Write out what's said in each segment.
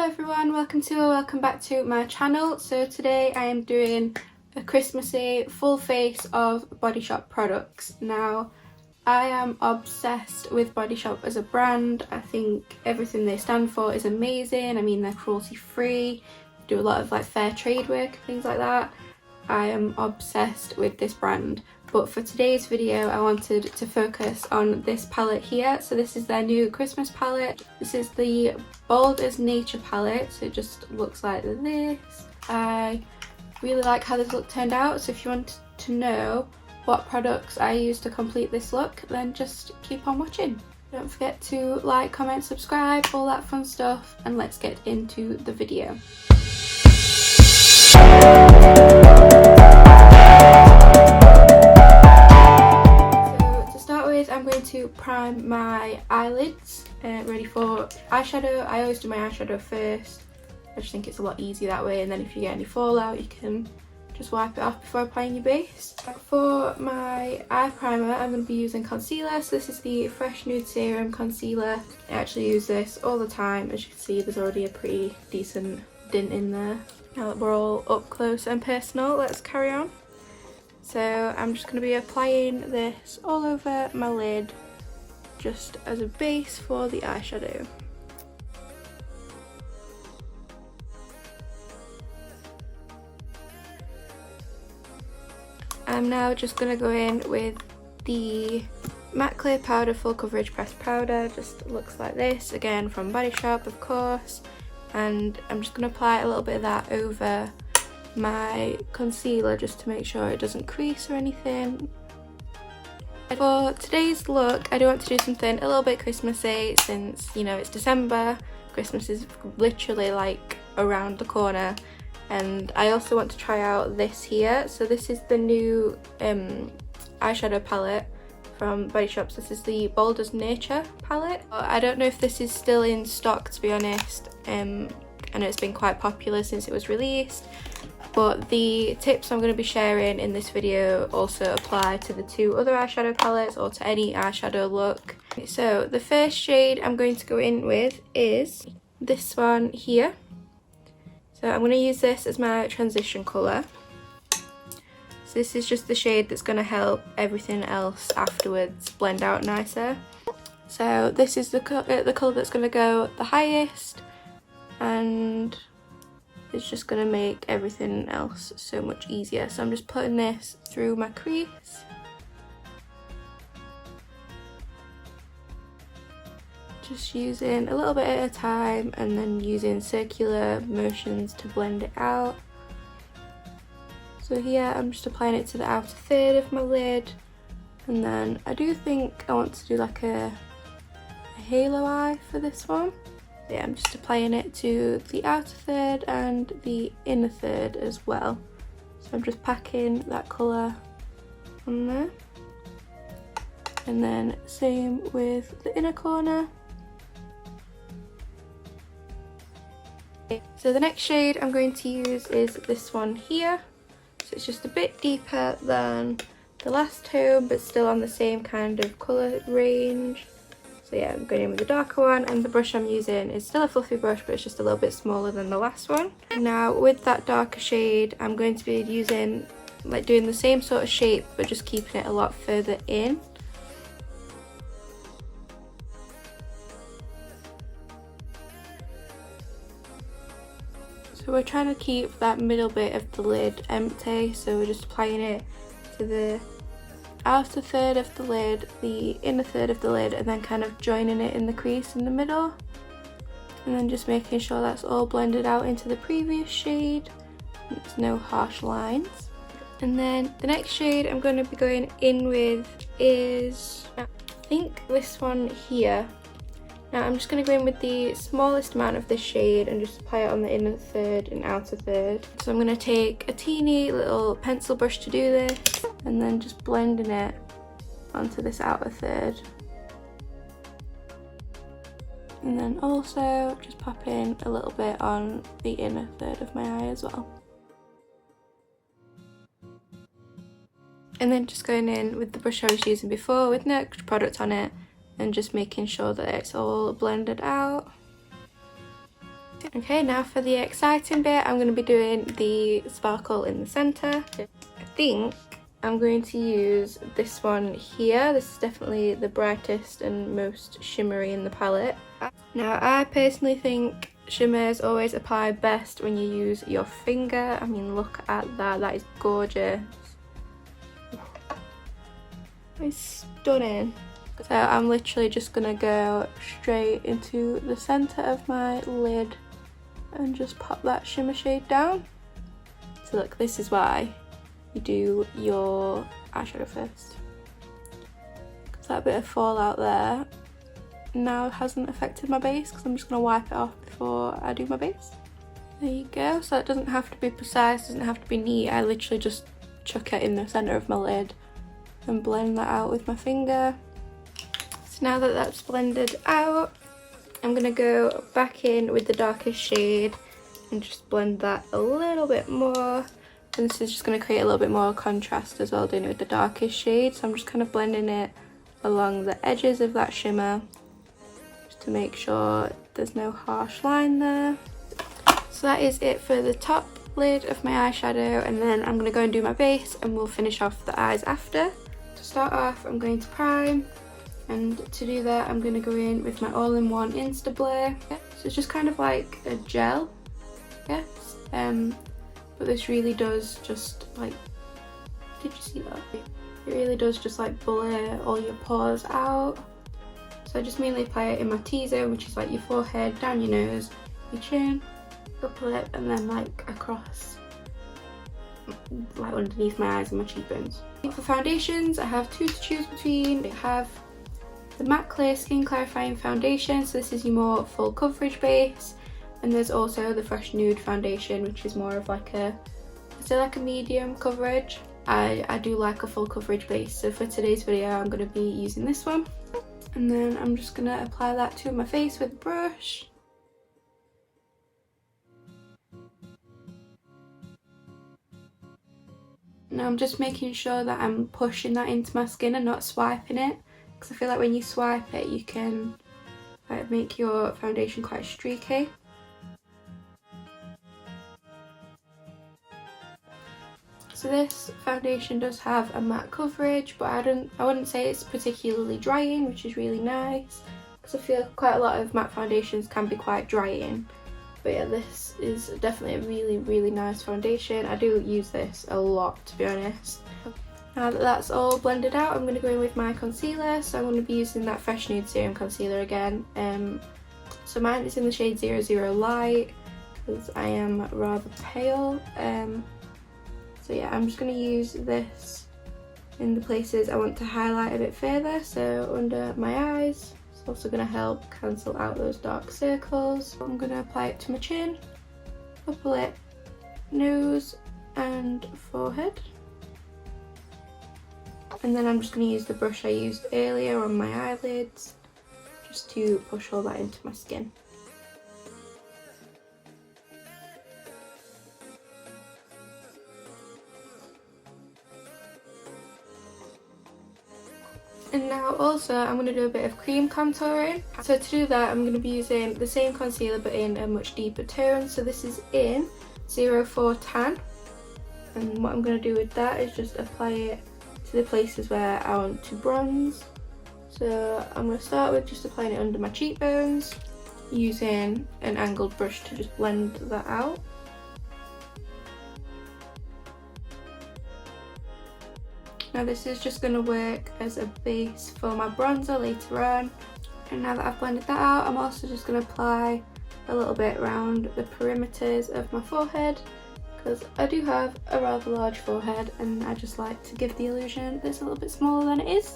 Hello everyone, welcome back to my channel. So today I am doing a Christmassy full face of Body Shop products. Now I am obsessed with Body Shop as a brand. I think everything they stand for is amazing. I mean, they're cruelty free, do a lot of like fair trade work, things like that. I am obsessed with this brand. But for today's video I wanted to focus on this palette here. So this is their new Christmas palette. This is the Bold as Nature palette, so it just looks like this. I really like how this look turned out, so if you want to know what products I use to complete this look, then just keep on watching. Don't forget to like, comment, subscribe, all that fun stuff, and let's get into the video. I'm going to prime my eyelids, ready for eyeshadow. I always do my eyeshadow first. I just think it's a lot easier that way, and then if you get any fallout you can just wipe it off before applying your base. For my eye primer I'm going to be using concealer. So this is the Fresh Nude Serum Concealer. I actually use this all the time. As you can see, there's already a pretty decent dint in there. Now that we're all up close and personal, let's carry on. So I'm just going to be applying this all over my lid just as a base for the eyeshadow. I'm now just going to go in with the Matte Clear Powder Full Coverage Pressed Powder. Just looks like this, again from Body Shop of course, and I'm just going to apply a little bit of that over my concealer just to make sure it doesn't crease or anything. For today's look I do want to do something a little bit Christmassy, since you know it's December, Christmas is literally like around the corner, and I also want to try out this here. So this is the new eyeshadow palette from Body Shop. This is the Bold as Nature palette. I don't know if this is still in stock, to be honest. I know it's been quite popular since it was released, but the tips I'm going to be sharing in this video also apply to the two other eyeshadow palettes or to any eyeshadow look. So the first shade I'm going to go in with is this one here. So I'm going to use this as my transition colour. So this is just the shade that's going to help everything else afterwards blend out nicer. So this is the colour that's going to go the highest, and it's just going to make everything else so much easier. So I'm just putting this through my crease. Just using a little bit at a time and then using circular motions to blend it out. So here I'm just applying it to the outer third of my lid, and then I do think I want to do like a halo eye for this one. Yeah, I'm just applying it to the outer third and the inner third as well. So I'm just packing that colour on there. And then same with the inner corner. So the next shade I'm going to use is this one here. So it's just a bit deeper than the last tone, but still on the same kind of colour range. So yeah, I'm going in with the darker one, and the brush I'm using is still a fluffy brush, but it's just a little bit smaller than the last one. Now with that darker shade, I'm going to be using, like doing the same sort of shape, but just keeping it a lot further in. So we're trying to keep that middle bit of the lid empty, so we're just applying it to the outer third of the lid, the inner third of the lid, and then kind of joining it in the crease in the middle, and then just making sure that's all blended out into the previous shade. There's no harsh lines. And then the next shade I'm going to be going in with is, I think this one here. Now I'm just going to go in with the smallest amount of this shade and just apply it on the inner third and outer third. So I'm going to take a teeny little pencil brush to do this, and then just blending it onto this outer third. And then also just popping a little bit on the inner third of my eye as well. And then just going in with the brush I was using before with no extra product on it, and just making sure that it's all blended out. Okay, now for the exciting bit, I'm going to be doing the sparkle in the centre. I think I'm going to use this one here. This is definitely the brightest and most shimmery in the palette. Now, I personally think shimmers always apply best when you use your finger. I mean, look at that. That is gorgeous. It's stunning. So I'm literally just going to go straight into the centre of my lid and just pop that shimmer shade down. So look, this is why you do your eyeshadow first. Because that bit of fallout there now hasn't affected my base, because I'm just going to wipe it off before I do my base. There you go. So it doesn't have to be precise, doesn't have to be neat. I literally just chuck it in the centre of my lid and blend that out with my finger. So now that that's blended out, I'm going to go back in with the darkest shade and just blend that a little bit more. And this is just going to create a little bit more contrast as well, doing it with the darkest shade. So I'm just kind of blending it along the edges of that shimmer, just to make sure there's no harsh line there. So that is it for the top lid of my eyeshadow, and then I'm going to go and do my base and we'll finish off the eyes after. To start off, I'm going to prime. And to do that, I'm going to go in with my all-in-one Instablur. So it's just kind of like a gel, yes. But this really does just like, did you see that? It really does just like blur all your pores out. So I just mainly apply it in my T-zone, which is like your forehead, down your nose, your chin, upper lip, and then like across, like underneath my eyes and my cheekbones. For foundations, I have two to choose between. I have the Matte Clear Skin Clarifying Foundation, so this is your more full coverage base, and there's also the Fresh Nude Foundation, which is more of like a, I'd say like a medium coverage. I do like a full coverage base, so for today's video I'm going to be using this one. And then I'm just going to apply that to my face with a brush. Now I'm just making sure that I'm pushing that into my skin and not swiping it, because I feel like when you swipe it you can like make your foundation quite streaky. So this foundation does have a matte coverage, but I wouldn't say it's particularly drying, which is really nice, because I feel quite a lot of matte foundations can be quite drying. But yeah, this is definitely a really, really nice foundation. I do use this a lot, to be honest. Now that that's all blended out, I'm going to go in with my concealer. So I'm going to be using that Fresh Nude Serum Concealer again. So mine is in the shade 00 Light, because I am rather pale. So yeah, I'm just going to use this in the places I want to highlight a bit further. So under my eyes, it's also going to help cancel out those dark circles. I'm going to apply it to my chin, upper lip, nose and forehead. And then I'm just going to use the brush I used earlier on my eyelids, just to push all that into my skin. And now also I'm going to do a bit of cream contouring. So to do that I'm going to be using the same concealer but in a much deeper tone. So this is in 04 Tan. And what I'm going to do with that is just apply it to the places where I want to bronze. So I'm going to start with just applying it under my cheekbones, using an angled brush to just blend that out. Now this is just going to work as a base for my bronzer later on. And now that I've blended that out, I'm also just going to apply a little bit around the perimeters of my forehead, because I do have a rather large forehead and I just like to give the illusion that it's a little bit smaller than it is.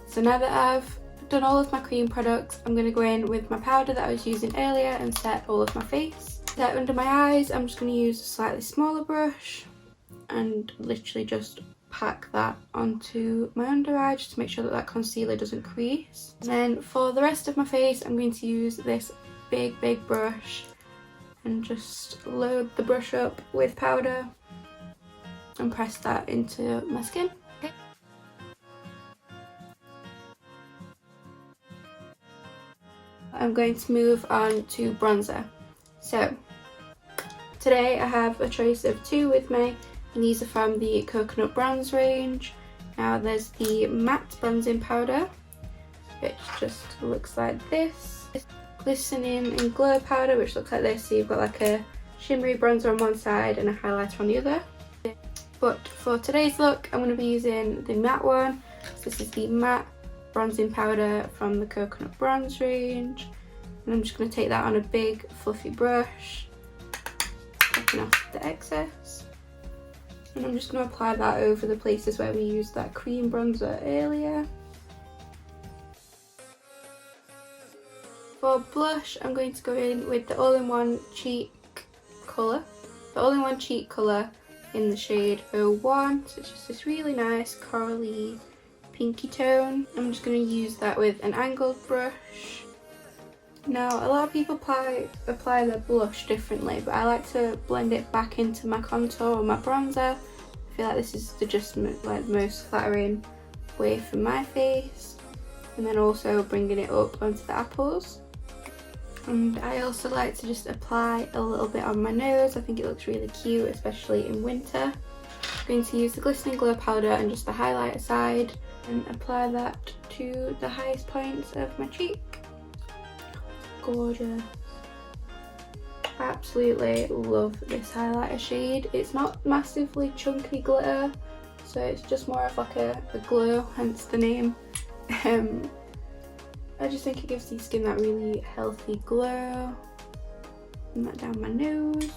So now that I've done all of my cream products, I'm going to go in with my powder that I was using earlier and set all of my face. Set under my eyes, I'm just going to use a slightly smaller brush and literally just pack that onto my under eye just to make sure that that concealer doesn't crease. And then for the rest of my face I'm going to use this big brush and just load the brush up with powder and press that into my skin. I'm going to move on to bronzer. So today I have a choice of two with me, and these are from the Coconut Bronze range. Now there's the matte bronzing powder, which just looks like this. Glistening and glow powder, which looks like this, so you've got like a shimmery bronzer on one side and a highlighter on the other. But for today's look, I'm going to be using the matte one. So this is the matte bronzing powder from the Coconut Bronze range, and I'm just going to take that on a big fluffy brush, taking off the excess, and I'm just going to apply that over the places where we used that cream bronzer earlier. For blush, I'm going to go in with the All-in-One cheek colour. The All-in-One cheek colour in the shade 01, so it's just this really nice corally pinky tone. I'm just going to use that with an angled brush. Now a lot of people apply their blush differently, but I like to blend it back into my contour or my bronzer. I feel like this is just like the most flattering way for my face, and then also bringing it up onto the apples. And I also like to just apply a little bit on my nose. I think it looks really cute, especially in winter. I'm going to use the Glistening Glow powder and just the highlighter side and apply that to the highest points of my cheek. Gorgeous. Absolutely love this highlighter shade. It's not massively chunky glitter, so it's just more of like a glow, hence the name. I just think it gives the skin that really healthy glow. And that down my nose,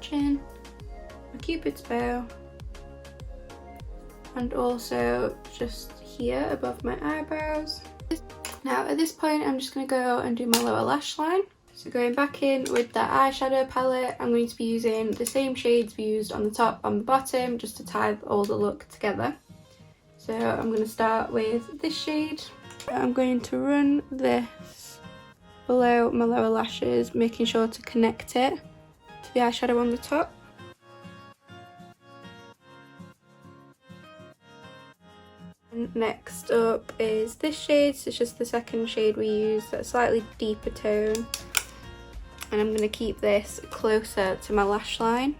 chin, my cupid's bow, and also just here above my eyebrows. Now at this point I'm just going to go and do my lower lash line. So going back in with that eyeshadow palette, I'm going to be using the same shades we used on the top and the bottom, just to tie all the look together. So I'm going to start with this shade. I'm going to run this below my lower lashes, making sure to connect it to the eyeshadow on the top. And next up is this shade, so it's just the second shade we used, a slightly deeper tone. And I'm going to keep this closer to my lash line.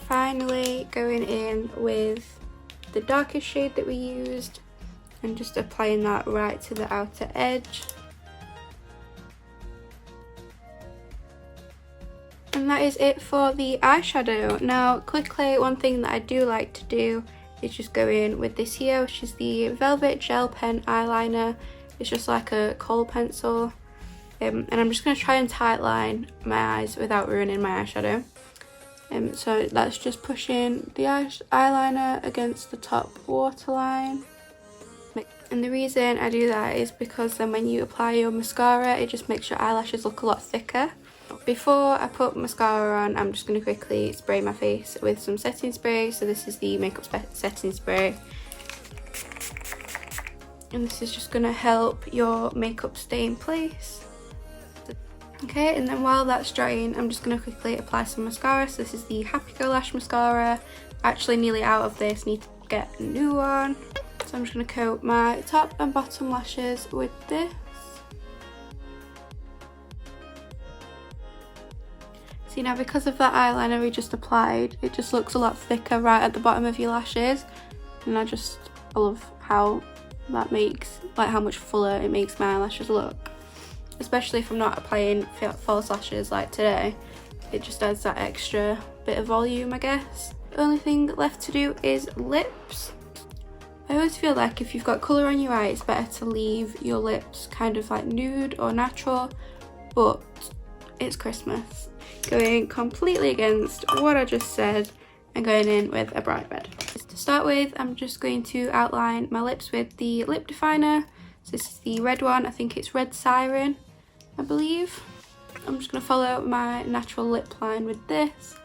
Finally going in with the darkest shade that we used and just applying that right to the outer edge. And that is it for the eyeshadow. Now quickly, one thing that I do like to do is just go in with this here, which is the Velvet Gel Pen eyeliner. It's just like a kohl pencil, and I'm just going to try and tightline my eyes without ruining my eyeshadow. So that's just pushing the eyeliner against the top waterline. And the reason I do that is because then when you apply your mascara, it just makes your eyelashes look a lot thicker. Before I put mascara on, I'm just going to quickly spray my face with some setting spray. So this is the makeup setting spray. And this is just going to help your makeup stay in place. Okay, and then while that's drying, I'm just going to quickly apply some mascara. So this is the Happy Go Lash mascara. Actually nearly out of this, need to get a new one. So I'm just going to coat my top and bottom lashes with this. See, now because of that eyeliner we just applied, it just looks a lot thicker right at the bottom of your lashes. And I love how that makes, like how much fuller it makes my eyelashes look. Especially if I'm not applying false lashes like today, it just adds that extra bit of volume, I guess. The only thing left to do is lips. I always feel like if you've got colour on your eye, it's better to leave your lips kind of like nude or natural, but it's Christmas. Going completely against what I just said and going in with a bright red. To start with, I'm just going to outline my lips with the lip definer. So this is the red one, I think it's Red Siren, I believe. I'm just going to follow my natural lip line with this.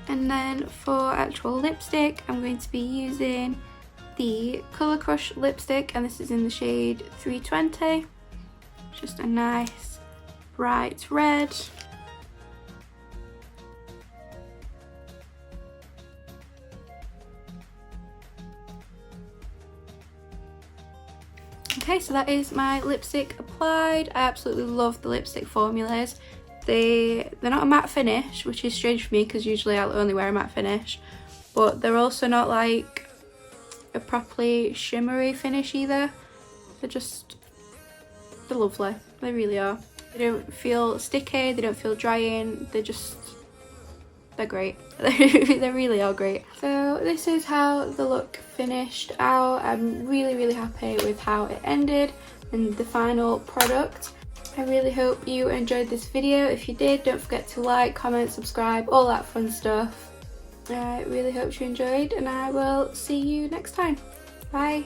And then for actual lipstick, I'm going to be using the Colour Crush lipstick, and this is in the shade 320. Just a nice bright red. Okay, so that is my lipstick applied. I absolutely love the lipstick formulas. They're not a matte finish, which is strange for me because usually I'll only wear a matte finish, but they're also not like a properly shimmery finish either. They're lovely, they really are. They don't feel sticky, they don't feel drying, they're great. They really are great. So this is how the look finished out. I'm really happy with how it ended and the final product. I really hope you enjoyed this video. If you did, don't forget to like, comment, subscribe, all that fun stuff. I really hope you enjoyed, and I will see you next time. Bye.